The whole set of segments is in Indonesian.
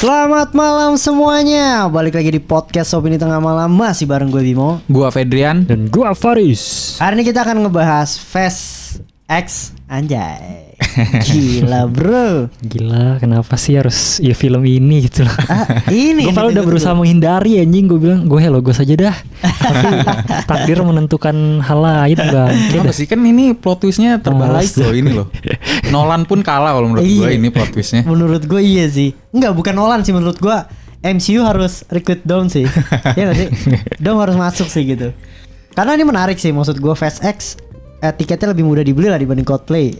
Selamat malam semuanya. Balik lagi di podcast Opini Tengah Malam. Masih bareng gue Bimo, gua Fedrian, dan gua Faris. Hari ini kita akan ngebahas Fast X. Anjay, gila bro. Gila, kenapa sih harus ya film ini gitu loh. Ini gue udah berusaha menghindari anjing. Gue bilang gue logos aja dah. Tapi takdir menentukan hal lain bang. Kenapa sih, kan ini plot twistnya terbalik loh ini loh. Nolan pun kalah kalau menurut gue ini plot twistnya. Menurut gue iya sih. Enggak, bukan Nolan sih menurut gue. MCU harus recruit Dom sih. Iya gak sih? Dom harus masuk sih gitu. Karena ini menarik sih, maksud gue Fast X tiketnya lebih mudah dibeli lah dibanding Coldplay.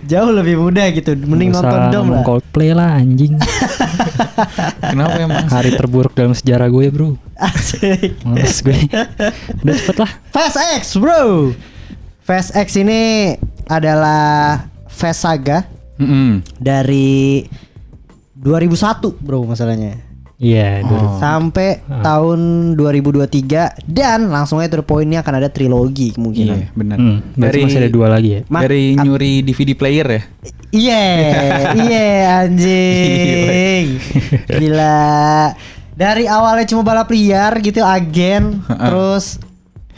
jauh lebih mudah gitu. Mending nonton Dom lah. Coldplay lah anjing. Kenapa emang? Hari terburuk dalam sejarah gue bro. Asik. Males gue. Udah cepet lah. Fast X bro. Fast X ini adalah Fast Saga dari 2001 bro masalahnya. Iya. Sampai tahun 2023 dan langsung aja to the point ini akan ada trilogi kemungkinan. Iya benar. Dari masih ada 2 lagi ya. Dari nyuri DVD player ya. Iya anjing. Gila. Dari awalnya cuma balap liar gitu, agen, terus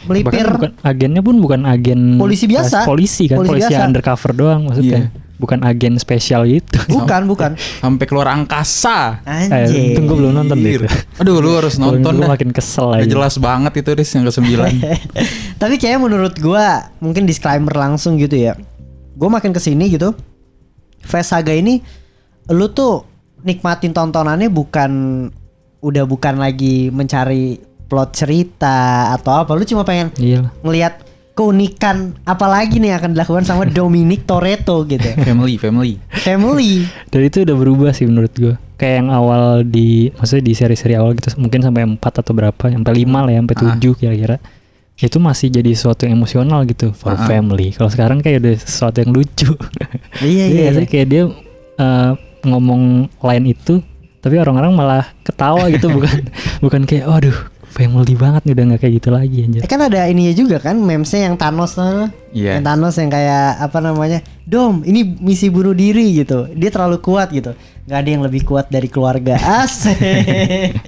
melipir. Bahkan bukan agennya pun bukan agen polisi biasa. Polisi kan, polisi biasa. undercover doang maksudnya. Iya. Bukan agen spesial gitu. Bukan. Sampai keluar angkasa. Anjing. Tunggu belum nonton deh. Aduh, lu harus nonton dah. dah. Makin kesel Udah aja. jelas banget itu Riz yang ke-9. Tapi kayaknya menurut gua mungkin disclaimer langsung gitu ya. Gua makin kesini gitu. Fast Saga ini lu tuh nikmatin tontonannya bukan lagi mencari plot cerita atau apa. Lu cuma pengen ngelihat keunikan apalagi nih akan dilakukan sama Dominic Toretto gitu. Family. Dan itu udah berubah sih menurut gue. Kayak yang awal maksudnya di seri-seri awal gitu mungkin sampai 4 atau berapa, sampai 5 lah ya, sampai 7 kira-kira. Itu masih jadi sesuatu yang emosional gitu for family. Kalau sekarang kayak udah sesuatu yang lucu. Iya. Kayak dia ngomong line itu tapi orang-orang malah ketawa gitu bukan kayak aduh family banget nih, udah gak kayak gitu lagi anjir. Kan ada ininya juga kan memesnya yang Thanos Yang Thanos yang kayak apa namanya, Dom ini misi bunuh diri gitu. Dia terlalu kuat gitu. Gak ada yang lebih kuat dari keluarga. Asik.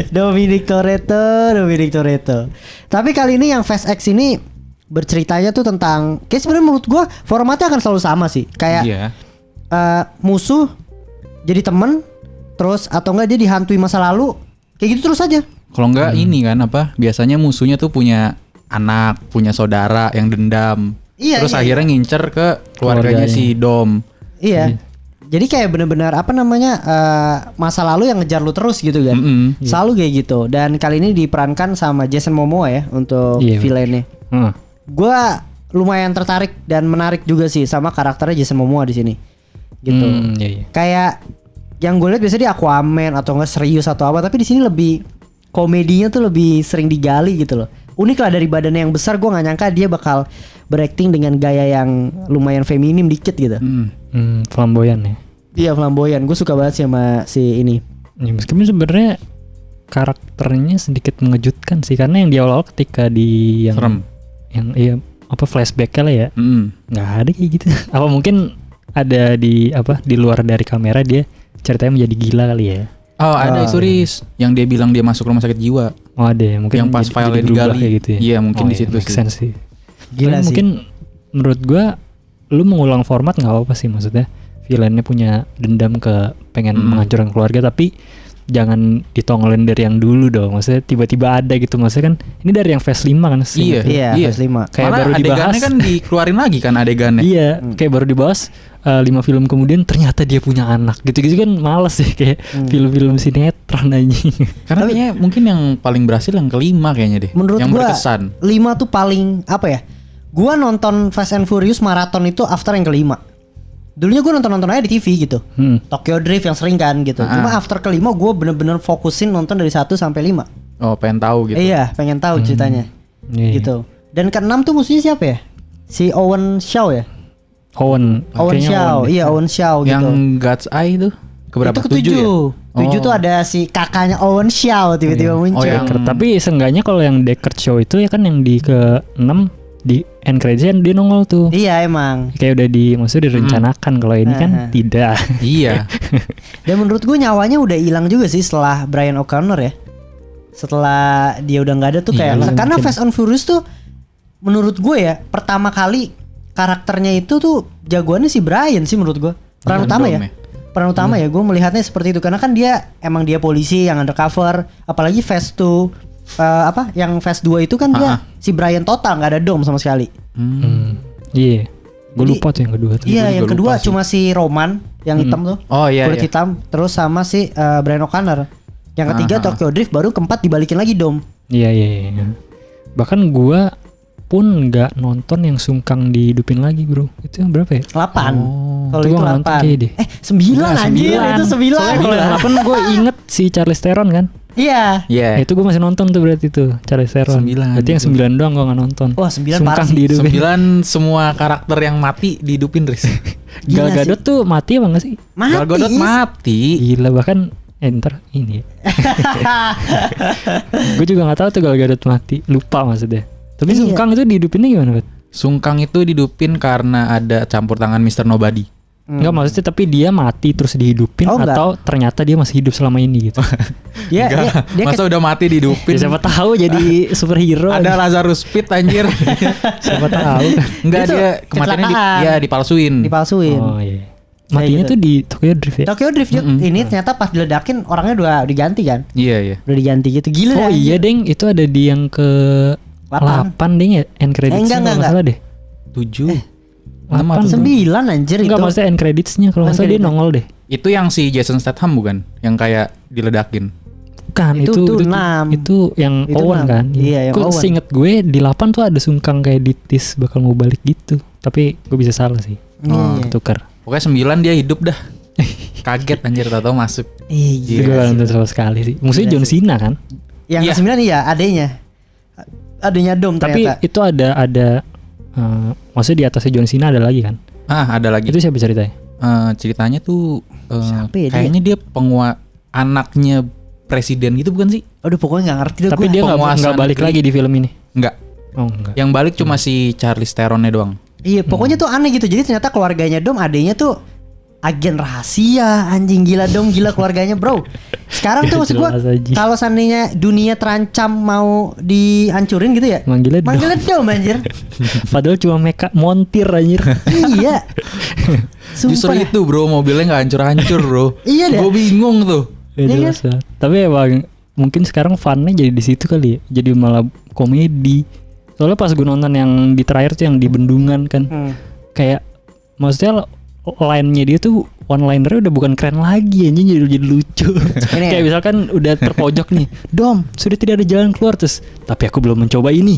Dominic Toretto. Tapi kali ini yang Fast X ini berceritanya tuh tentang, kayak sebenarnya menurut gua formatnya akan selalu sama sih. Kayak musuh jadi temen, terus atau enggak dia dihantui masa lalu. Kayak gitu terus aja. Kalau enggak ini kan apa? Biasanya musuhnya tuh punya anak, punya saudara yang dendam. Terus akhirnya ngincer ke keluarganya si Dom. Iya. Jadi kayak benar-benar apa namanya masa lalu yang ngejar lu terus gitu kan. Selalu kayak gitu. Dan kali ini diperankan sama Jason Momoa ya untuk villainnya. Gua lumayan tertarik dan menarik juga sih sama karakternya Jason Momoa di sini. Gitu. Kayak yang gue lihat biasanya di Aquaman atau enggak serius atau apa, tapi di sini lebih komedinya tuh lebih sering digali gitu loh. Unik lah, dari badannya yang besar gue nggak nyangka dia bakal berakting dengan gaya yang lumayan feminim dikit gitu. Flamboyan ya. Iya flamboyan. Gue suka banget sih sama si ini. Ya, meskipun sebenarnya karakternya sedikit mengejutkan sih, karena yang di awal ketika di yang serem, yang flashback lah ya, nggak ada kayak gitu. Apa mungkin ada di luar dari kamera dia ceritanya menjadi gila kali ya. Oh ada itu Riz, yang dia bilang dia masuk rumah sakit jiwa. Oh ada ya, mungkin yang pas filenya digali gitu ya. Iya mungkin di situ sih. Gila sih. Mungkin menurut gua lu mengulang format nggak apa-apa sih, maksudnya villainnya punya dendam pengen menghancurkan keluarga, tapi jangan ditongolin dari yang dulu dong. Maksudnya tiba-tiba ada gitu. Maksudnya kan ini dari yang Phase 5 kan sih. Iya. Phase 5. Kayak malah baru dibahas adegannya kan dikeluarin lagi kan adegannya. Iya, kayak baru dibahas 5 film kemudian ternyata dia punya anak. Gitu-gitu kan males sih kayak film-film sinetron aja. Karena kayaknya mungkin yang paling berhasil yang kelima kayaknya deh. Menurut yang gua berkesan. 5 tuh paling apa ya? Gua nonton Fast and Furious maraton itu after yang kelima. Dulunya gue nonton aja di TV gitu. Tokyo Drift yang sering kan gitu. Cuma after kelima gue bener-bener fokusin nonton dari 1 sampai 5. Oh pengen tahu gitu. Iya pengen tahu ceritanya gitu. Dan ke-6 tuh musuhnya siapa ya? Si Owen Shaw ya? Owen Shaw. Iya Owen Shaw gitu. Yang God's Eye tuh keberapa? Itu ke-7 ya? 7 tuh ada si kakaknya Owen Shaw tiba-tiba muncul. Tapi seenggaknya kalau yang Deckard Shaw itu ya kan yang di ke-6 di end credits dia nongol tuh. Iya emang. Kayak udah maksudnya direncanakan. Kalau ini kan tidak. Iya. Dan menurut gue nyawanya udah hilang juga sih setelah Brian O'Connor ya. Setelah dia udah nggak ada tuh kayak karena Fast and Furious tuh menurut gue ya pertama kali karakternya itu tuh jagoannya si Brian sih menurut gue. Peran utama ya. Peran utama ya gue melihatnya seperti itu karena kan dia emang dia polisi yang undercover, apalagi Fast 2 yang Fast 2 itu kan dia si Brian total nggak ada dom sama sekali. Iya. Gue lupa tuh yang kedua tuh. Iya, yang kedua cuma si Roman yang hitam tuh. Oh iya. Kulit hitam terus sama si Brian O'Connor. Yang ketiga Tokyo Drift, baru keempat dibalikin lagi dom. Iya. Bahkan gue pun nggak nonton yang Sungkang dihidupin lagi bro. Itu yang berapa ya? 8. Kalau itu 8. 9 anjir, itu 9. Soalnya kalau 8 gue inget si Charlize Theron kan. Iya. Yeah. Itu gue masih nonton tuh berarti tuh Charlize Theron. 9. Berarti yang 9 doang gue gak nonton. Wah 9 Sungkang dihidupin. 9 semua karakter yang mati dihidupin Riz. Gal Gadot tuh mati apa gak sih? Gal Gadot mati. Gila bahkan ntar ini ya. Gue juga gak tahu tuh Gal Gadot mati. Lupa maksudnya. Tapi Sungkang itu dihidupinnya gimana Bet? Sungkang itu dihidupin karena ada campur tangan Mr. Nobody. Enggak maksudnya tapi dia mati terus dihidupin atau ternyata dia masih hidup selama ini gitu. dia masa udah mati dihidupin. Ya, siapa tahu jadi superhero. Ada Lazarus Pit anjir. Siapa tahu. Enggak dia kematiannya dipalsuin. Oh iya. Matinya tuh di Tokyo Drift ya. Tokyo Drift ini ternyata pas diledakin orangnya udah diganti kan. Iya. Udah diganti gitu. Gila. Oh iya Deng, itu ada di yang ke 8 Deng ya end credits-nya enggak salah deh. 7 9 anjir itu. Enggak maksudnya end credits-nya kalau enggak salah dia nongol deh. Itu yang si Jason Statham bukan? Yang kayak diledakin. Bukan, itu 6. Itu yang itu Owen 6. Kan. Iya, yang Owen. Seinget gue di 8 tuh ada Sungkang kayak ditis bakal mau balik gitu. Tapi gue bisa salah sih. Tukar. Pokoknya 9 dia hidup dah. Kaget anjir tahu masuk. Iya. Gue gak nonton sama sekali sih. Musuhnya John Cena kan? Yang ke-9 iya adanya Dom ternyata. Tapi itu ada maksudnya di atasnya John Cena ada lagi kan? Ada lagi. Itu siapa ceritanya? Ceritanya tuh kayaknya dia anaknya presiden gitu bukan sih? Aduh pokoknya nggak ngerti. Tapi dia nggak balik lagi di film ini. Enggak. Oh enggak. Yang balik cuma si Charlize Theronnya doang. Iya pokoknya tuh aneh gitu. Jadi ternyata keluarganya Dom adanya tuh agen rahasia. Anjing gila Dom, gila keluarganya bro. Sekarang tuh maksud gue kalau seandainya dunia terancam mau dihancurin gitu ya, manggilnya Dom anjir. Padahal cuma montir anjir. Iya. Justru itu bro, mobilnya nggak hancur-hancur bro. Iya deh. Gue bingung tuh. Iya kan? Tapi emang mungkin sekarang funnya jadi di situ kali ya. Jadi malah komedi. Soalnya pas gue nonton yang di terakhir tuh yang di bendungan kan, kayak maksudnya line-nya dia tuh one-linernya udah bukan keren lagi anjing, jadi lucu. Kayak misalkan udah terpojok nih, Dom sudah tidak ada jalan keluar, terus tapi aku belum mencoba ini.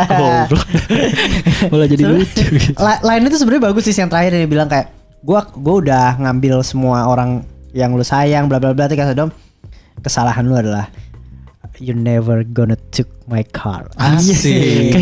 Goblok. Malah jadi lucu gitu. Line itu sebenarnya bagus sih yang terakhir dia bilang kayak gua udah ngambil semua orang yang lu sayang bla bla bla, kata Dom kesalahan lu adalah you never gonna took my car. Asik.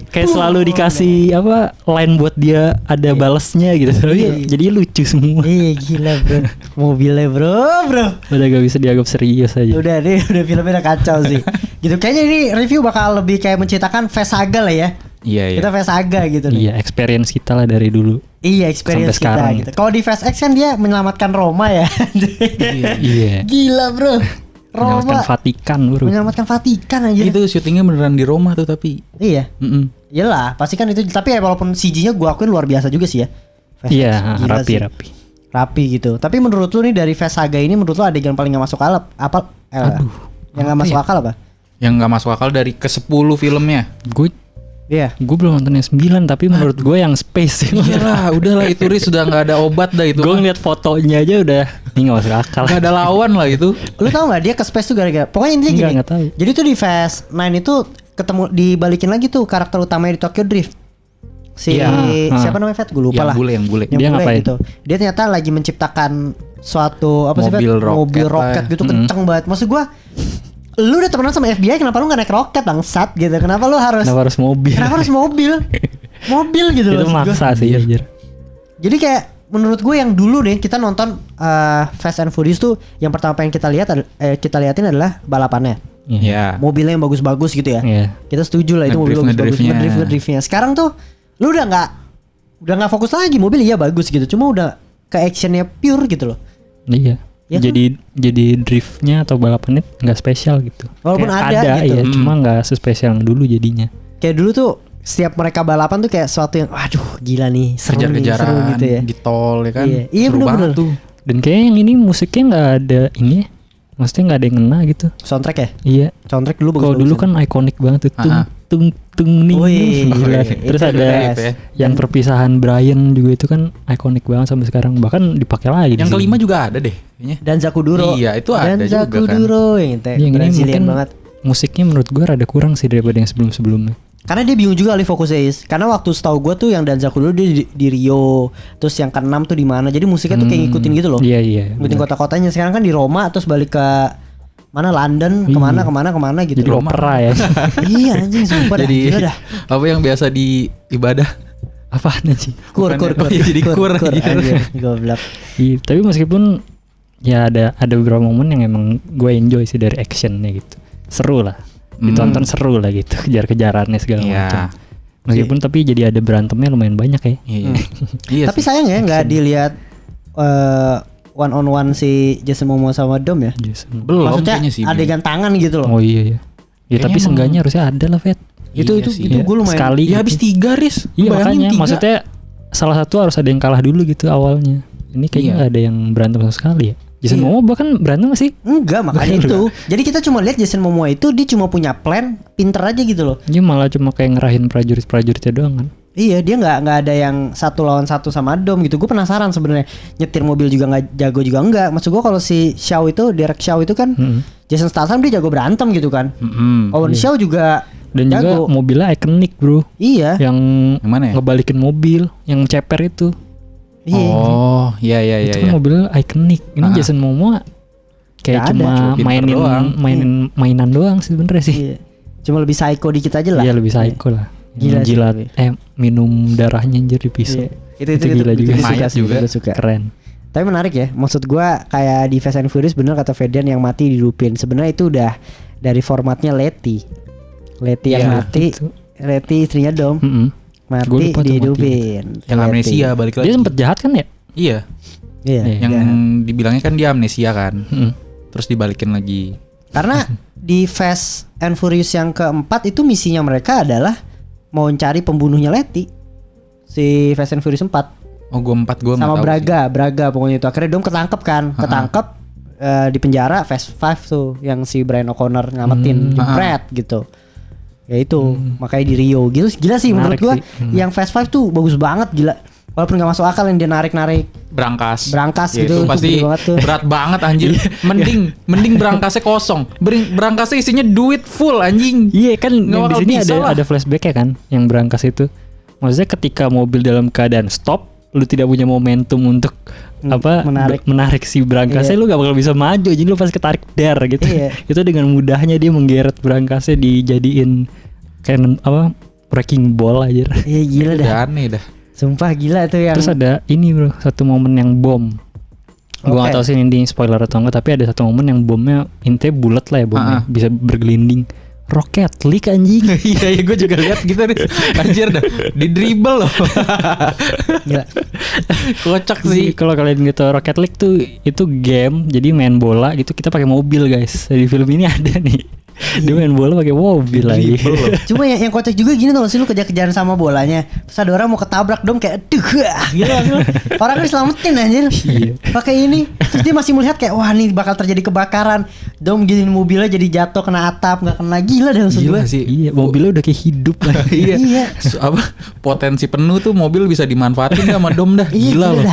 Kayak selalu dikasih apa line buat dia ada balesnya gitu. Jadi lucu semua. Gila bro. Mobilnya bro. Udah gak bisa dianggap serius aja. Udah filmnya udah kacau sih. Gitu kayaknya ini review bakal lebih kayak menceritakan Fast Saga lah ya. Iya. Kita Fast Saga gitu nih. Iya, experience kita lah dari dulu. Iya, experience kita sekarang, gitu. Kalau di Fast X kan dia menyelamatkan Roma ya. Iya. Gila bro. Menyelamatkan Vatikan aja. Itu syutingnya beneran di Roma tuh tapi. Iya. Iyalah, pasti kan itu. Tapi ya walaupun CG-nya gua akuin luar biasa juga sih ya. Iya, rapi gitu. Tapi menurut lu nih dari Fast Saga ini, menurut lu adegan paling gak masuk akal apa? Yang gak masuk akal apa? Yang gak masuk akal dari ke-10 filmnya. Gue belum nonton yang 9, tapi menurut gue yang Space. Iyalah, udahlah itu Riz sudah nggak ada obat dah itu. Gue ngeliat fotonya aja udah ini nggak masuk akal. Gak ada lawan lah itu. Lu tau nggak dia ke Space tuh gara-gara? Pokoknya intinya gini. Nggak tahu. Jadi tuh di Fast 9 itu ketemu dibalikin lagi tuh karakter utamanya di Tokyo Drift. Siapa namanya Fat? Gue lupa lah. Yang bule. Dia ngapain? Gitu. Dia ternyata lagi menciptakan suatu apa sih mobil roket gitu kenceng banget. Maksud gue, lu udah temenan sama FBI, kenapa lu gak naik roket bangsat gitu? Kenapa harus mobil? Mobil gitu. Itu maksa sih anjir. Jadi kayak menurut gue yang dulu deh kita nonton Fast and Furious tuh yang pertama pengen kita lihatin adalah balapannya. mobilnya yang bagus-bagus gitu ya. Kita setuju lah itu mobil bagus-bagus, ngedrift-nya. Sekarang tuh lu udah nggak fokus lagi, mobil iya bagus gitu, cuma udah ke actionnya pure gitu loh. Iya. Ya jadi driftnya atau balapannya nggak spesial gitu. Walaupun ada gitu. Ya, cuma nggak sespesial yang dulu jadinya. Kayak dulu tuh setiap mereka balapan tuh kayak sesuatu yang waduh gila nih, seru gitu ya. Di tol ya kan. Iya bener-bener tuh. Dan kayak yang ini musiknya nggak ada ini, maksudnya nggak ada yang ngena gitu. Soundtrack ya? Iya. Soundtrack dulu bagus. Kalau dulu kan ikonik banget tuh, tung nih. Terus ada yang perpisahan Brian juga itu kan ikonik banget sampai sekarang, bahkan dipakai lagi. Yang kelima juga ada deh kayaknya. Dan Zakuduro. Iya, itu ada juga kan. Dan Zakuduro yang Brazilian banget. Musiknya menurut gue rada kurang sih daripada yang sebelum-sebelumnya. Karena dia bingung juga alih fokusnya. Karena waktu setahu gue tuh yang Dan Zakuduro dia di Rio, terus yang ke-6 tuh di mana. Jadi musiknya tuh kayak ngikutin gitu loh. Iya. Ngikutin kota-kotanya. Sekarang kan di Roma terus balik ke mana London, kemana gitu. Jadi opera ya. Iya anjing sumpah dah. Jadi apa yang biasa di ibadah? Apaan anjing? Kur. Jadi kur. Goblok. Iya, tapi meskipun ya ada beberapa momen yang emang gue enjoy sih dari actionnya gitu. Seru lah. Ditonton seru lah gitu, kejar-kejarannya segala macam. Meskipun tapi jadi ada berantemnya lumayan banyak ya. Iya. Tapi sayang ya nggak dilihat one on one si Jason Momoa sama Dom ya. Belum. Maksudnya adegan tangan gitu loh. Oh iya. Ya tapi seenggaknya harusnya ada lah, Fet. Itu gue lumayan. Sekali. Ya habis 3 Riz. Iya makanya 3. Maksudnya salah satu harus ada yang kalah dulu gitu awalnya. Ini kayaknya nggak ada yang berantem sama sekali ya. Jason Momoa bahkan berantem gak sih? Enggak, makanya itu. Jadi kita cuma lihat Jason Momoa itu dia cuma punya plan, pinter aja gitu loh. Dia malah cuma kayak ngerahin prajuritnya doang kan. Iya, dia nggak ada yang 1 lawan 1 sama Dom gitu. Gue penasaran sebenarnya, nyetir mobil juga nggak jago juga enggak. Maksud gue kalau si Shaw itu, Derek Shaw itu kan Jason Statham dia jago berantem gitu kan. Owen Shaw juga dan jago. Juga mobilnya ikonik bro. Iya. Yang mana ya? Ngebalikin mobil, yang ceper itu. Iya. Oh, iya. Itu kan mobilnya ikonik. Ini Jason Momoa kayak cuma mainan doang sih sebenarnya sih. Iya. Cuma lebih psycho dikit aja lah. Iya, lebih psycho lah. Gila minum darahnya anjir di pisau. Itu gila juga. Suka. Keren. Tapi menarik ya. Maksud gua kayak di Fast and Furious bener kata Ferdian yang mati dihidupin. Sebenarnya itu udah dari formatnya Letty yang mati. Letty istrinya Dom. Mati dihidupin. Yang amnesia balik lagi. Dia sempet jahat kan ya? Iya. Yang dibilangnya kan dia amnesia kan. Terus dibalikin lagi. Karena di Fast and Furious yang keempat itu misinya mereka adalah mau cari pembunuhnya Letty. Si Fast and Furious 4. Oh, gue 4 gue sama Braga pokoknya itu. Akhirnya Dom ketangkep kan. Di penjara Fast 5 tuh yang si Brian O'Connor ngamatin jepret gitu. Ya itu makanya di Rio gila sih menurut gua yang Fast 5 tuh bagus banget gila. Walaupun gak masuk akal yang dia narik berangkas ya, gitu itu pasti berat banget anjir. mending berangkasnya kosong, berangkasnya isinya duit full anjing. Iya kan di sini ada flashback ya kan yang berangkas itu. Maksudnya ketika mobil dalam keadaan stop, lu tidak punya momentum untuk menarik si berangkasnya, lu gak bakal bisa maju, jadi lu pasti ketarik gitu. Itu dengan mudahnya dia menggeret berangkasnya dijadiin kayak wrecking ball aja. Iya gila dah. Aneh dah. Sumpah gila tuh yang. Terus ada ini bro, satu momen yang bom. Gua gak tahu sih ini spoiler atau enggak, tapi ada satu momen yang bomnya intinya bulat lah ya bomnya, bisa bergelinding. Rocket League anjing. Iya gue juga lihat gitu nih. Anjir dah, di dribble loh. Gila. Kocak sih. Kalau kalian gitu Rocket League tuh itu game, jadi main bola gitu kita pakai mobil guys. Di film ini ada nih. Dia main bola pakai mobil lagi. Cuma yang kocak juga gini tuh, sih lu kejar-kejaran sama bolanya. Terus ada orang mau ketabrak Dom kayak gitu orang diselamatin anjir. Pakai ini. Terus dia masih melihat kayak wah nih bakal terjadi kebakaran. Dom gini mobilnya jadi jatuh kena atap, enggak kena gila dah maksud gue. Iya, mobilnya udah kayak hidup lah. Iya. Potensi penuh tuh mobil bisa dimanfaatin sama Dom dah. Gila loh.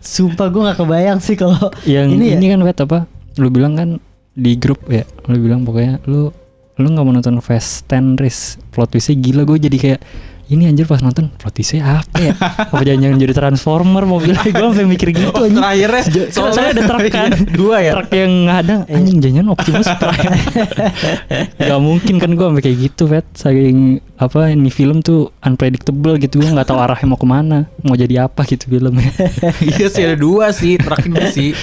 Sumpah gue enggak kebayang sih kalau yang ini kan Wet apa? Lu bilang kan di grup ya, lu bilang pokoknya lu nggak mau nonton Fast 10 Riz, plot twistnya gila. Gue jadi kayak ini anjir pas nonton plot twistnya apa ya? Apa jangan jadi Transformer mobilnya? Gue sampai mikir gitu anjir. Terakhirnya soalnya ada truk kan, truk yang ngadang anjing jangan Optimus Prime. Gak mungkin kan gue sampai kayak gitu Vet, saking ini film tuh unpredictable gitu, gue nggak tahu arahnya mau kemana, mau jadi apa gitu filmnya. Iya sih ada 2 sih truknya sih.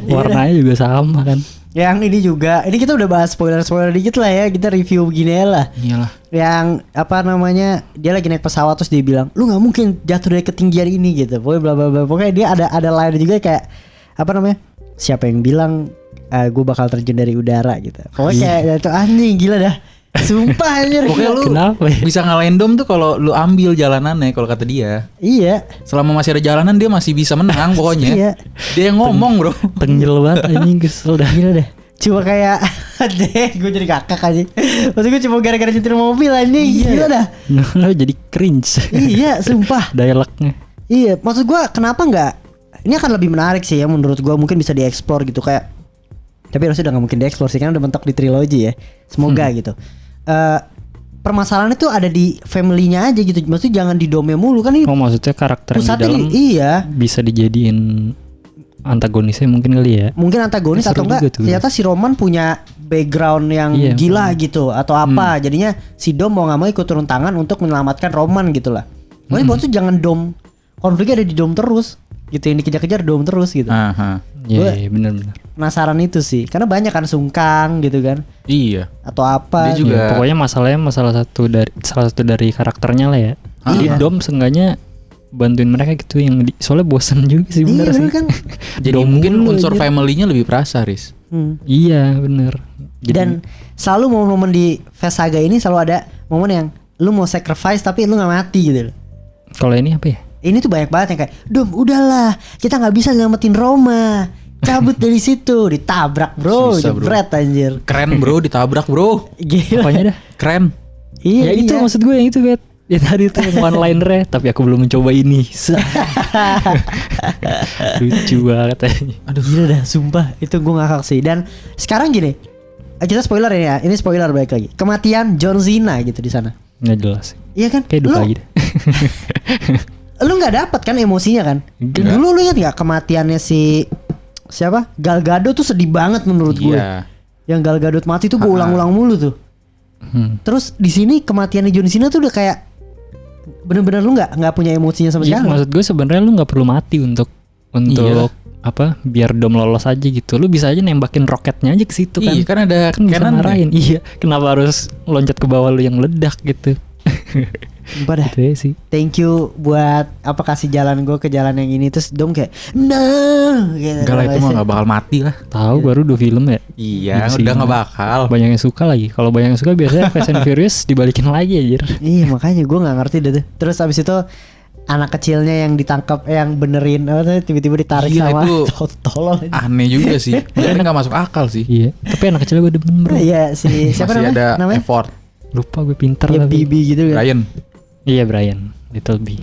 Warnanya juga sama kan. Yang ini juga, ini kita udah bahas spoiler dikit lah ya, kita review begini lah. Iyalah. Yang apa namanya, dia lagi naik pesawat terus dia bilang, lu nggak mungkin jatuh dari ketinggian ini gitu. Pokoknya bla bla bla. Pokoknya dia ada line juga kayak apa namanya? Siapa yang bilang gue bakal terjun dari udara gitu. Pokoknya kayak itu anjing gila dah. Sumpah anjir. Pokoknya lu bisa ngalahin Dom tuh kalau lu ambil jalanannya kalau kata dia. Iya. Selama masih ada jalanan dia masih bisa menang pokoknya. Iya. Dia yang ngomong bro. Tenggel banget anjing, kesel dah. Gila dah. Cuma kayak gue jadi kakak aja. Maksud gue cuma gara-gara nyetir mobil anjing. Iya. Gila dah. Lo jadi cringe. Iya sumpah. Dialognya. Iya. Maksud gue kenapa nggak, ini akan lebih menarik sih ya menurut gue, mungkin bisa dieksplor gitu kayak. Tapi harusnya udah gak mungkin dieksplor sih, karena udah mentok di trilogi ya. Semoga gitu. Permasalahannya tuh ada di family-nya aja gitu. Maksudnya jangan di domnya mulu kan ini. Oh maksudnya karakter yang di dalam iya. bisa dijadiin antagonisnya mungkin kali ya. Mungkin antagonis atau enggak ternyata si Roman punya background yang gila gitu atau apa. Jadinya si Dom mau gak mau ikut turun tangan untuk menyelamatkan Roman gitu lah. Makanya maksudnya jangan Dom, konfliknya ada di Dom terus gitu, yang dikejar-kejar Dom terus gitu. Iya benar-benar. Penasaran itu sih, karena banyak kan sungkang gitu kan. Iya. Atau apa? Dia juga. Ya, pokoknya masalahnya salah satu dari karakternya lah ya. Jadi Dom seenggaknya bantuin mereka gitu, yang soalnya bosan juga sih bener sih. Kan? Jadi mungkin unsur family-nya lebih perasa, Riz. Iya bener. Dan selalu momen-momen di Fast Saga ini selalu ada momen yang lu mau sacrifice tapi lu nggak mati gitu. Kalau ini apa ya? Ini tuh banyak banget yang kayak, Dom udahlah, kita nggak bisa nyelamatin Roma, cabut dari situ, ditabrak bro, jebret anjir. Keren bro, ditabrak bro. Gila. Apanya dah? Keren. Iya, itu maksud gue yang itu bet. Ya tadi tuh one linernya, tapi aku belum mencoba ini. Lucu banget aja. Aduh gila dah, sumpah itu gue ngakak sih. Dan sekarang gini, kita spoiler ya, ini spoiler balik lagi. Kematian John Cena gitu di sana. Nggak jelas. Iya kan? Kayak duka aja. Lu nggak dapat kan emosinya kan? Enggak. Dulu lu ingat nggak kematiannya si siapa? Gal Gadot tuh sedih banget menurut gue. Yang Gal Gadot mati tuh gue ulang-ulang mulu tuh. Terus di sini kematiannya John Cena tuh udah kayak bener-bener lu nggak punya emosinya sama sekali. Maksud gue sebenarnya lu nggak perlu mati untuk apa? Biar Dom lolos aja gitu. Lu bisa aja nembakin roketnya aja ke situ kan. Iya kan ada bisa marahin. Iya. Kenapa harus loncat ke bawah lu yang meledak gitu? Pada gitu ya sih. Thank you buat apa kasih jalan gue ke jalan yang ini. Terus Dom kayak no gitu. Enggak lah, itu mah gak bakal mati lah. Tahu baru 2 film ya. Iya udah gak bakal. Banyak yang suka lagi. Kalau banyak yang suka biasanya Fast and Furious dibalikin lagi aja. Iya makanya gue gak ngerti deh tuh. Terus abis itu anak kecilnya yang ditangkap, yang benerin apa tuh, tiba-tiba ditarik sama tolol. Aneh juga sih. Ini gak masuk akal sih. Iya. Tapi anak kecilnya gue demen bro. Iya si siapa masih namanya? Ada effort. Lupa gue pinter ya, tapi Bibi gitu kan. Brian. Iya Brian, Little B.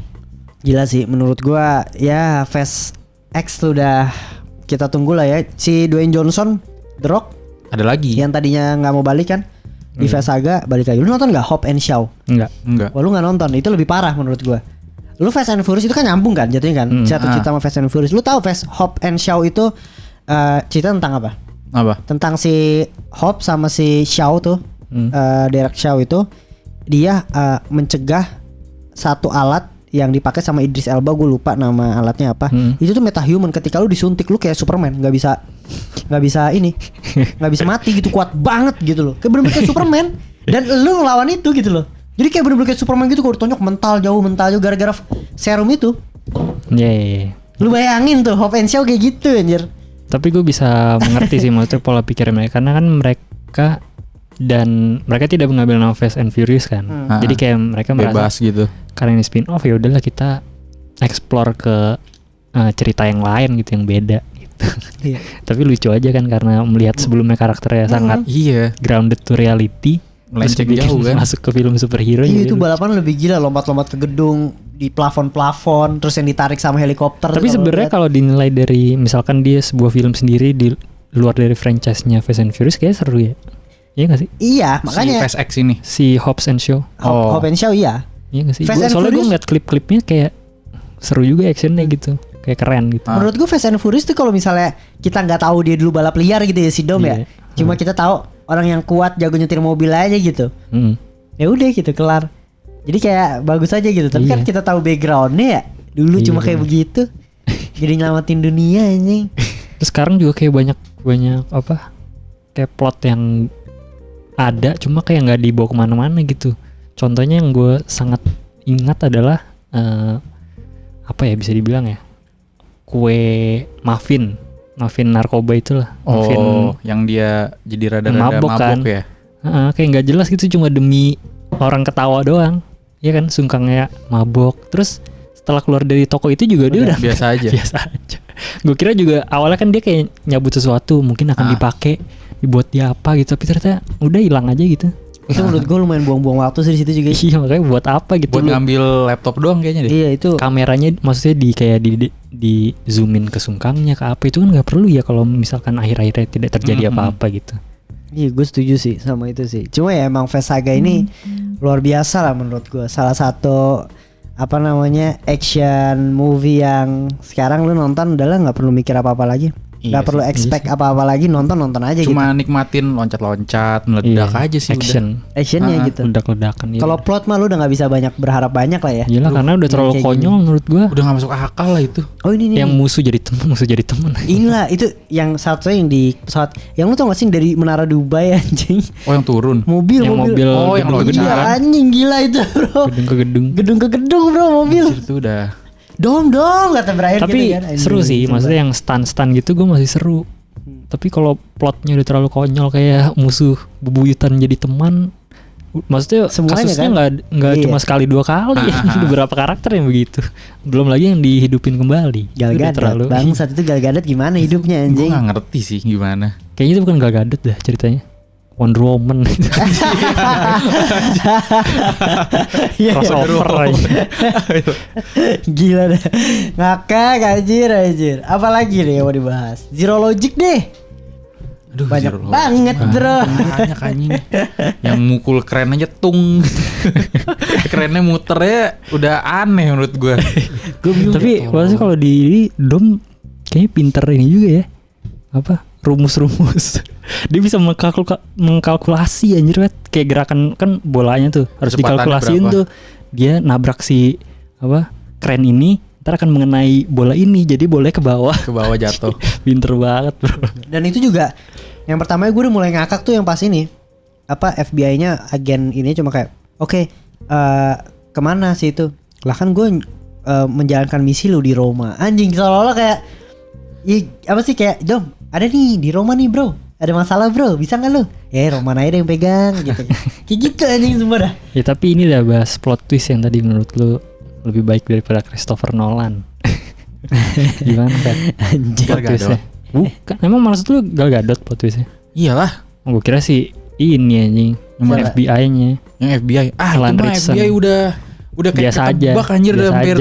Gila sih menurut gua ya. Fast X tuh udah kita tunggu lah ya. Si Dwayne Johnson, The Rock, ada lagi yang tadinya nggak mau balik kan di Fast Saga, balik lagi. Lu nonton nggak Hobbs and Shaw? Enggak. Wah lu nggak nonton, itu lebih parah menurut gua. Lu Fast and Furious itu kan nyambung kan jatuhnya kan. Satu cerita sama Fast and Furious. Lu tahu Hobbs and Shaw itu cerita tentang apa? Tentang si Hobbs sama si Shaw tuh. Derek Shaw itu dia mencegah satu alat yang dipakai sama Idris Elba, gue lupa nama alatnya apa. Itu tuh metahuman, ketika lu disuntik lu kayak Superman, nggak bisa ini, nggak bisa mati gitu, kuat banget gitu loh, kayak bener-bener kayak Superman. Dan lu ngelawan itu gitu loh, jadi kayak bener-bener kayak Superman gitu. Kalau ditonjok mental jauh gara-gara serum itu. Iya. Lu bayangin tuh Hobbs and Shaw kayak gitu anjir. Tapi gue bisa mengerti sih maksudnya pola pikir mereka, karena kan mereka tidak mengambil nama Fast and Furious kan. Jadi kayak mereka bebas merasa gitu. Karena ini spin off ya udahlah kita explore ke cerita yang lain gitu, yang beda gitu. Iya. Tapi lucu aja kan karena melihat sebelumnya karakternya sangat grounded to reality. Melenceng jauh kan. Masuk ke film superhero. Iya itu balapan lebih gila, lompat-lompat ke gedung, di plafon-plafon, terus yang ditarik sama helikopter. Tapi sebenarnya kalau dinilai dari misalkan dia sebuah film sendiri di luar dari franchise-nya Fast and Furious kayaknya seru ya. Iya gak sih? Iya makanya si Fast X ini, si Hobbs and Shaw. Hobbs and Shaw iya. Iya gak sih? Soalnya gue ngeliat klip-klipnya kayak seru juga actionnya gitu, kayak keren gitu. Menurut gue Fast and Furious tuh kalau misalnya kita nggak tahu dia dulu balap liar gitu ya si Dom ya. Cuma kita tahu orang yang kuat jago nyetir mobil aja gitu. Ya udah gitu kelar. Jadi kayak bagus aja gitu. Tapi kan kita tahu backgroundnya ya. Dulu cuma kayak begitu. Jadi nyelamatin dunia anjing. Terus sekarang juga kayak banyak apa? kayak plot yang ada cuma kayak nggak dibawa kemana-mana gitu. Contohnya yang gue sangat ingat adalah apa ya bisa dibilang ya, kue muffin narkoba itulah. Muffin yang dia jadi rada-rada mabok kan? Ya. Kayak nggak jelas gitu, cuma demi orang ketawa doang, ya kan, sungkangnya mabok. Terus setelah keluar dari toko itu juga dia udah biasa aja. Gue kira juga awalnya kan dia kayak nyabut sesuatu, mungkin akan dipakai, dibuat dia apa gitu, tapi ternyata udah hilang aja gitu. Itu menurut gue lumayan buang-buang waktu sih di situ juga. Iya, makanya buat apa gitu? Buat ngambil laptop doang kayaknya deh. Iya itu. Kameranya maksudnya di zoomin ke sungkangnya ke apa, itu kan nggak perlu ya kalau misalkan akhir-akhirnya tidak terjadi apa-apa gitu. Iya, gue setuju sih sama itu sih. Cuma ya emang Fast Saga ini luar biasa lah menurut gue. Salah satu action movie yang sekarang lu nonton udahlah nggak perlu mikir apa-apa lagi. Gak perlu expect apa-apa lagi, nonton aja gitu. Cuma nikmatin loncat-loncat, meledak aja sih. Actionnya gitu. Ledak-ledakan. Kalau plot mah lu udah gak bisa berharap banyak lah ya. Iyalah, karena udah terlalu konyol menurut gua. Udah gak masuk akal lah itu. Oh ini yang musuh jadi temen. Inilah itu yang satu yang di pesawat. Yang lu tau gak sih dari Menara Dubai anjing? Oh yang turun. Mobil. Oh yang gila, anjing gila itu bro. Gedung ke gedung bro, mobil. Itu udah dong kata Brian. Tapi gitu kan. seru sih, maksudnya yang stun gitu gue masih seru. Tapi kalau plotnya udah terlalu konyol kayak musuh bebuyutan jadi teman, maksudnya semuanya kasusnya nggak cuma sekali 2 kali. Beberapa karakter yang begitu, belum lagi yang dihidupin kembali. Gal Gadot bangsat itu. Gal Gadot gimana hidupnya anjing? Gue nggak ngerti sih gimana. Kayaknya itu bukan Gal Gadot dah ceritanya, Wonder Woman. Crossover aja. Gila dah. Ngakak anjir. Apalagi nih yang mau dibahas? Zero Logic deh. Aduh, banyak banget bro. Banyak anjing. Yang mukul keren aja tung. Kerennya muternya udah aneh menurut gue. Tapi maksudnya kalau di Dom kayaknya pinter ini juga ya. Apa? Rumus. Dia bisa mengkalkulasi anjir, kayak gerakan kan bolanya tuh harus dikalkulasiin tuh. Dia nabrak si keren ini, ntar akan mengenai bola ini, jadi bolanya ke bawah jatuh. Pinter banget bro. Dan itu juga yang pertama gue udah mulai ngakak tuh yang pas ini FBI-nya agen ini cuma kayak oke, kemana sih itu lah, kan gue menjalankan misi lu di Roma anjing, seolah-olah kayak apa sih, kayak Dom ada nih di Roma nih bro, ada masalah bro, bisa nggak lu? Roman aja yang pegang gitu. Kayak gitu anjing semua dah. Ya tapi ini udah bahas plot twist yang tadi menurut lu lebih baik daripada Christopher Nolan. Gimana kan? Anjing. Plot twistnya. Bukan, emang maksud lu Gal Gadot plot twistnya? Iyalah. Gue kira sih ini anjing, yang FBI-nya. Yang FBI. Itu mah FBI udah kayak ketebak anjir, udah hampir.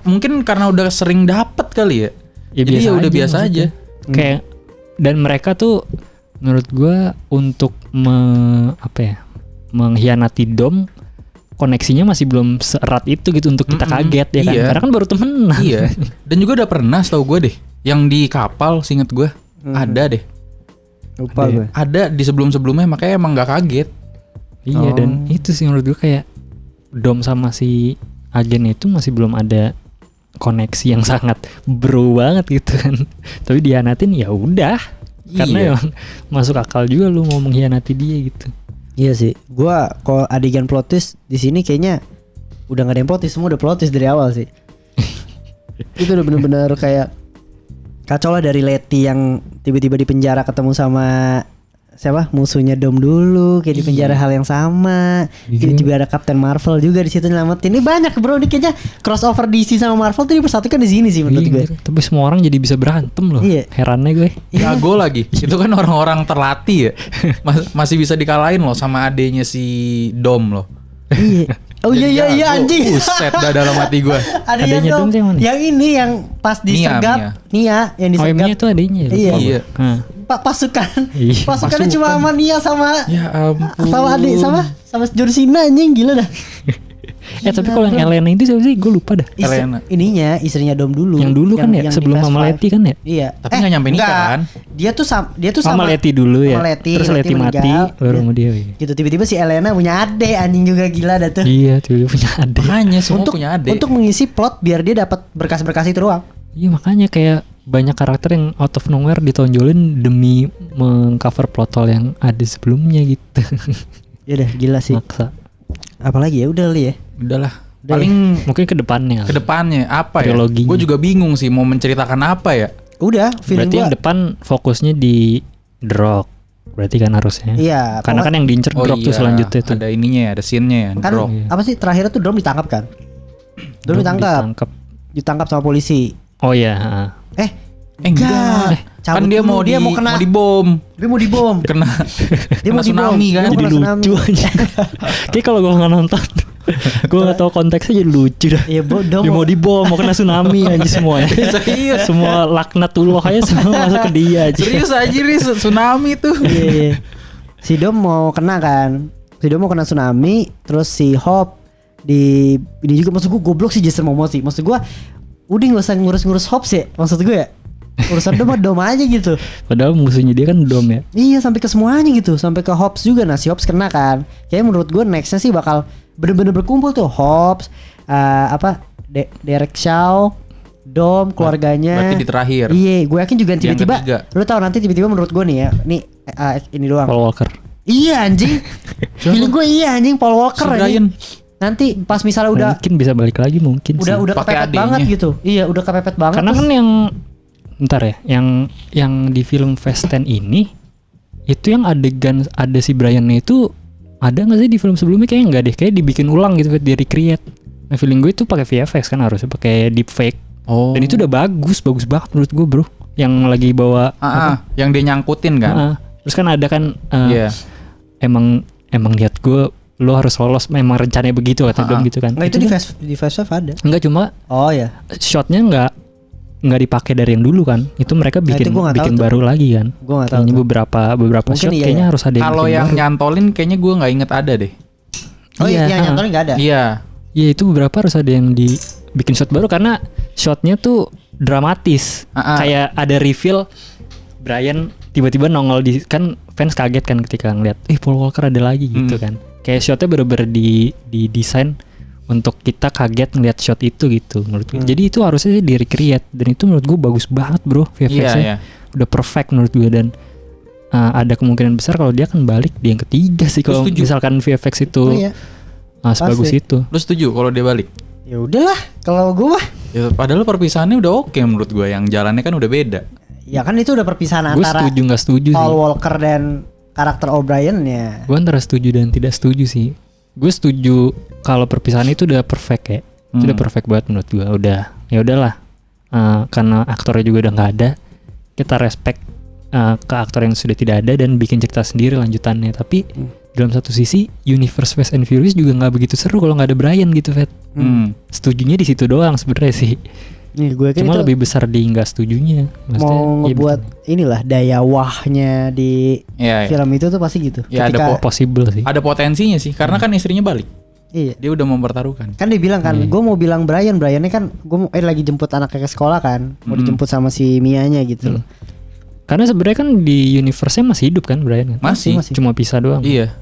Mungkin karena udah sering dapet kali ya. Jadi ya udah biasa aja. Kayak dan mereka tuh menurut gue untuk mengkhianati Dom, koneksinya masih belum seerat itu gitu untuk kita kaget ya kan. Karena kan baru temenan. Iya. Dan juga udah pernah setahu gue deh, yang di kapal seinget gue ada deh. Lupa gue. Ada di sebelum-sebelumnya, makanya emang gak kaget. Iya. Dan itu sih menurut gue kayak Dom sama si agen itu masih belum ada koneksi yang sangat bro banget gitu kan. Tapi dihianatin ya udah. Karena emang masuk akal juga lu mau mengkhianati dia gitu. Iya sih. Gua kalau adegan plot twist di sini kayaknya udah gak ada yang plot twist, semua udah plot twist dari awal sih. Itu udah bener-bener kayak kacau lah, dari Letty yang tiba-tiba di penjara ketemu sama siapa musuhnya Dom dulu, kayak di penjara hal yang sama. Jadi juga ada Captain Marvel juga di situ nyelamatin. Ini banyak bro, ini kayaknya crossover DC sama Marvel tuh dipersatukan di sini sih menurut gue. Tapi semua orang jadi bisa berantem loh. Herannya gue. Jago lagi. Itu kan orang-orang terlatih ya. Masih bisa dikalahin loh sama adenya si Dom loh. Iya. Oh iya anjing. Buset dah dalam hati gue. Adanya Dom yang mana? Yang ini yang pas disergap Nia yang disergap. Nia itu adanya. Iya. Pasukannya cuma sama Nia sama sama adik sama John Cena anjing, gila dah. Tapi kalau yang Elena itu siapa sih? Gue lupa dah. Elena. Ininya istrinya Dom dulu. Yang dulu kan ya, sebelum sama Letty kan ya? Iya. Tapi enggak nyampe nikah kan? Dia tuh sama Letty dulu ya. Terus Letty mati baru sama dia. Gitu tiba-tiba si Elena punya adik anjing juga, gila dah tuh. Iya, tiba-tiba punya adik. Makanya semua punya adik. Untuk mengisi plot biar dia dapat berkas-berkas itu doang. Iya, makanya kayak banyak karakter yang out of nowhere ditonjolin demi mengcover plot hole yang ada sebelumnya gitu. Ya udah gila sih. Maksa. Apalagi ya udah li ya. Udahlah. Udah Paling mungkin ke depannya. Ke depannya apa ya? Gue juga bingung sih mau menceritakan apa ya. Udah, berarti yang depan fokusnya di The Rock. Berarti kan harusnya. Iya. Karena kan yang diincer Rock tuh selanjutnya tuh. Ada ininya ya, ada scene-nya ya. Kan Rock. apa sih terakhirnya tuh Dom ditangkap kan? Dom ditangkap sama polisi. Oh iya. Enggak. Kan dia mau dibom. Dia mau dibom. Kena tsunami kan. Jadi lucu aja. Kayak kalau gue nggak nonton, gue nggak tahu konteksnya jadi lucu dah. Iya bodoh. Dia mau dibom, mau kena tsunami aja semuanya. Serius. Semua laknatullah aja semua masuk ke dia aja. Serius aja tsunami tuh. Iya. Si Dom mau kena kan. Si Dom mau kena tsunami, terus si Hop ini juga maksud gue goblok sih Jason Momoa sih. Maksud gue udah nggak usah ngurus Hop sih. Maksud gue ya. Urusan Dom aja gitu. Padahal musuhnya dia kan Dom ya. Iya sampai ke semuanya gitu. Sampai ke Hobbs juga. Nah si Hobbs kena kan. Kayaknya menurut gue nextnya sih bakal bener-bener berkumpul tuh. Hobbs Derek Shaw, Dom, keluarganya. Berarti di terakhir. Iya gue yakin juga tiba-tiba. Lu tahu nanti tiba-tiba menurut gue nih ya. Nih ini doang. Paul Walker. Iya anjing. Feeling gue iya anjing Paul Walker anjing. Nanti pas misalnya udah mungkin bisa balik lagi mungkin udah kepepet banget gitu. Iya udah kepepet banget. Karena kan yang di film Fast 10 ini itu yang adegan ada si Brian-nya itu ada nggak sih di film sebelumnya? Kayaknya nggak deh, kayak dibikin ulang gitu, di recreate. Nah feeling gue itu pakai VFX kan harusnya pakai deepfake. Dan itu udah bagus banget menurut gue bro. Yang lagi bawa yang dia nyangkutin kan. Terus kan ada kan emang lihat gue lo harus lolos, memang rencananya begitu kata Dom gitu kan. Nggak itu di Fast 5 ada. Enggak, cuma shotnya nggak dipakai dari yang dulu kan. Itu mereka bikin baru lagi kan. Gue nggak tahu. Kayaknya beberapa shot kayaknya harus ada. Kalau yang nyantolin kayaknya gue nggak inget ada deh. Yang nyantolin nggak ada. Iya itu beberapa harus ada yang dibikin shot baru karena shotnya tuh dramatis. Kayak ada reveal Brian tiba-tiba nongol di, kan fans kaget kan ketika ngeliat Paul Walker ada lagi gitu kan. Kayak shotnya bener-bener di desain untuk kita kaget ngeliat shot itu gitu menurut gue. Jadi itu harusnya di recreate dan itu menurut gue bagus banget bro VFX-nya. Udah perfect menurut gue dan ada kemungkinan besar kalau dia akan balik di yang ketiga sih kalau misalkan VFX itu sebagus itu. Lu setuju kalau dia balik? Ya udahlah kalau gue mah. Ya padahal perpisahannya udah oke menurut gue, yang jalannya kan udah beda. Ya kan itu udah perpisahan antara setuju nggak setuju Paul sih. Walker dan karakter O'Brien ya. Gue antara setuju dan tidak setuju sih. Gue setuju kalau perpisahan itu udah perfect ya. Itu udah perfect banget menurut gue. Udah, ya udahlah. Karena aktornya juga udah nggak ada, kita respect ke aktor yang sudah tidak ada dan bikin cerita sendiri lanjutannya. Tapi dalam satu sisi universe Fast and Furious juga nggak begitu seru kalau nggak ada Brian gitu, Fat. Setujunya di situ doang sebenarnya sih. Nih, gue cuma lebih besar di nggak setujunya. Maksudnya, mau ngebuat inilah daya wahnya di film itu tuh pasti gitu. Ya ketika ada possible sih. Ada potensinya sih karena kan istrinya balik. Iya. Dia udah mempertaruhkan. Kan dia bilang kan, gue mau bilang Briannya kan gue lagi jemput anaknya ke sekolah kan, mau dijemput sama si Mianya gitu loh. Karena sebenarnya kan di universe-nya masih hidup kan Brian kan? Masih. Cuma pisah doang. Iya.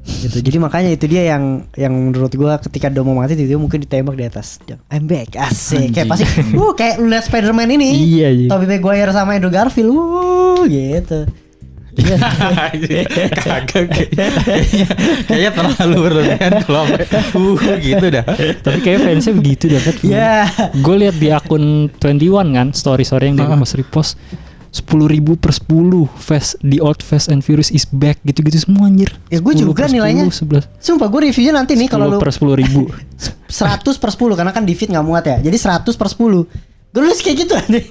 Gitu. Jadi makanya itu dia yang menurut gua ketika Dom mau mati dia mungkin ditembak di atas. I'm back. Asik. Kayak pasti kayak lu lihat Spider-Man ini. Iya. Tobey Maguire sama Andrew Garfield. Gitu. Kagak kayaknya terlalu berlebihan kalau gitu dah. Tapi kayak fansnya begitu dapat. Iya. Gue lihat di akun 21 kan story yang dia repost 10.000 per 10 The Old Fast and Furious is back gitu-gitu semua anjir. Ya gue juga 10, nilainya 11. Sumpah gue reviewnya nanti nih kalau lu per 10.000 100 per 10 karena kan di feed gak muat ya. Jadi 100 per 10. Gue nulis kayak gitu nanti.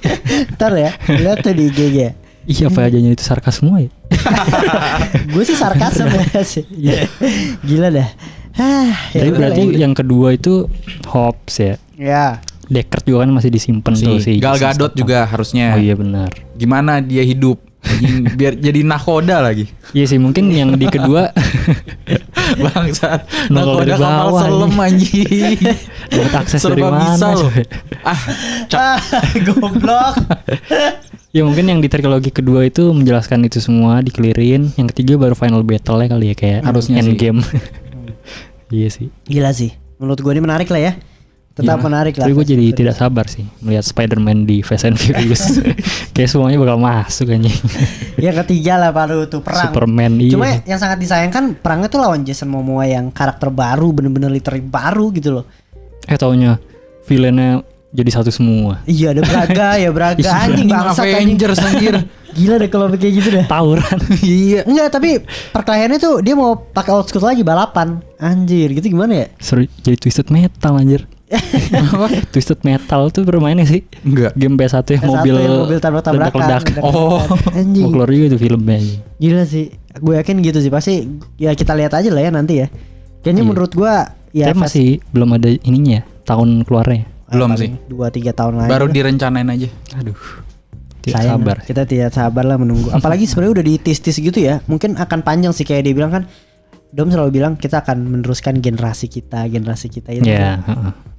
Ntar ya lihat tuh di IG ya. Iya apa ajanya itu sarkas semua ya. Gue sih sarkas sebenarnya sih. Gila dah. Jadi berarti yang kedua itu Hobbs ya. Ya. Deckard juga kan masih disimpan tuh sih. Gal Gadot juga harusnya. Oh iya benar. Gimana dia hidup biar jadi nakoda lagi. Iya sih mungkin yang di kedua bangsat nakoda kapal selam anjing. Dapat akses dari mana? Goblok. Ya mungkin yang di trilogi kedua itu menjelaskan itu semua dikelirin. Yang ketiga baru final battle-nya kali ya kayak harusnya end game. Iya sih. Gila sih. Menurut gue ini menarik lah ya. Tetap menarik lah. Tapi gue jadi tidak sabar sih melihat Spider-Man di Fast and Furious. Kayak semuanya bakal masuk anjing. Yang ketiga lah baru tuh perang. Superman. Cuma yang sangat disayangkan perangnya tuh lawan Jason Momoa yang karakter baru, bener-bener literally baru gitu loh. Taunya villainnya jadi satu semua. Iya ada Braga ya Braga anjing bangsat Avengers anjir. Gila deh kalau kayak gitu dah. Tawuran. Iya. Enggak tapi perkelahiannya tuh dia mau pakai old school lagi balapan. Anjir gitu gimana ya? Seru jadi Twisted Metal anjir. Twisted Metal tuh bermainnya sih. Enggak. Game PS1 ya mobil tabrak-tabrakan. Oh. Anjing. Mau keluar juga itu filmnya. Gila sih. Gue yakin gitu sih pasti. Ya kita lihat aja lah ya nanti ya. Kayaknya menurut gue ya masih belum ada ininya ya, tahun keluarnya. Belum sih. 2-3 tahun lagi. Baru direncanain aja. Aduh. Tidak sabar. Kita tidak sabar lah menunggu. Apalagi sebenarnya udah ditis-tis gitu ya. Mungkin akan panjang sih kayak dia bilang kan. Dom selalu bilang kita akan meneruskan generasi kita itu. Iya.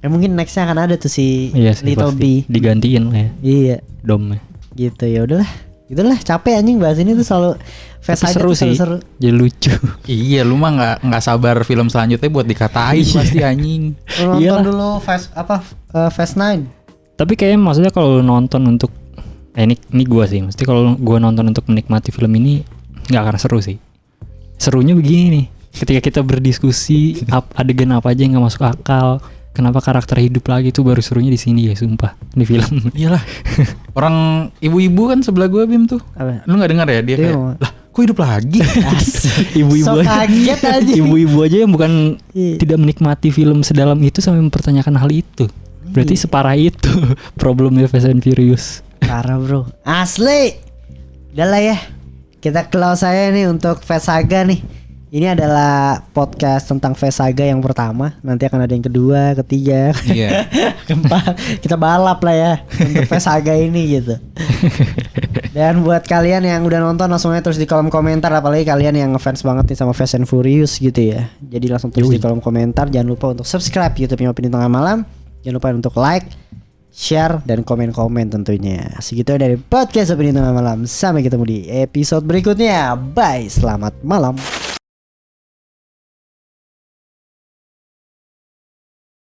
Mungkin nextnya akan ada tuh si Little B digantiin lah ya. Iya. Dom. Gitu ya udahlah. Gitulah capek anjing bahas ini tuh selalu seru sih. Jadi lucu. Iya, lu mah nggak sabar film selanjutnya buat dikatain pasti anjing. Nonton dulu Fast 9. Tapi kayaknya maksudnya kalau nonton untuk ini gua sih, mesti kalau gua nonton untuk menikmati film ini nggak akan seru sih. Serunya begini nih. Ketika kita berdiskusi adegan apa aja yang nggak masuk akal, kenapa karakter hidup lagi tuh baru serunya di sini ya, sumpah di film. Iyalah. Orang ibu-ibu kan sebelah gua Bim tuh. Apa? Lu nggak dengar ya dia kayak, lah kok hidup lagi? Ibu-ibu so kaget aja. Ibu-ibu aja yang bukan tidak menikmati film sedalam itu sampai mempertanyakan hal itu. Berarti separah itu problemnya Fast and Furious. Parah bro. Asli. Udah lah ya. Kita close saya nih untuk Fast Saga nih. Ini adalah podcast tentang Fast Saga yang pertama. Nanti akan ada yang kedua, ketiga, keempat. Kita balap lah ya untuk Fast Saga ini gitu. Dan buat kalian yang udah nonton langsung aja terus di kolom komentar. Apalagi kalian yang ngefans banget nih sama Fast and Furious gitu ya. Jadi langsung terus di kolom komentar. Jangan lupa untuk subscribe YouTube-nya Opini Tengah Malam. Jangan lupa untuk like, share, dan komen-komen tentunya. Segitu dari podcast Opini Tengah Malam. Sampai ketemu di episode berikutnya. Bye, selamat malam.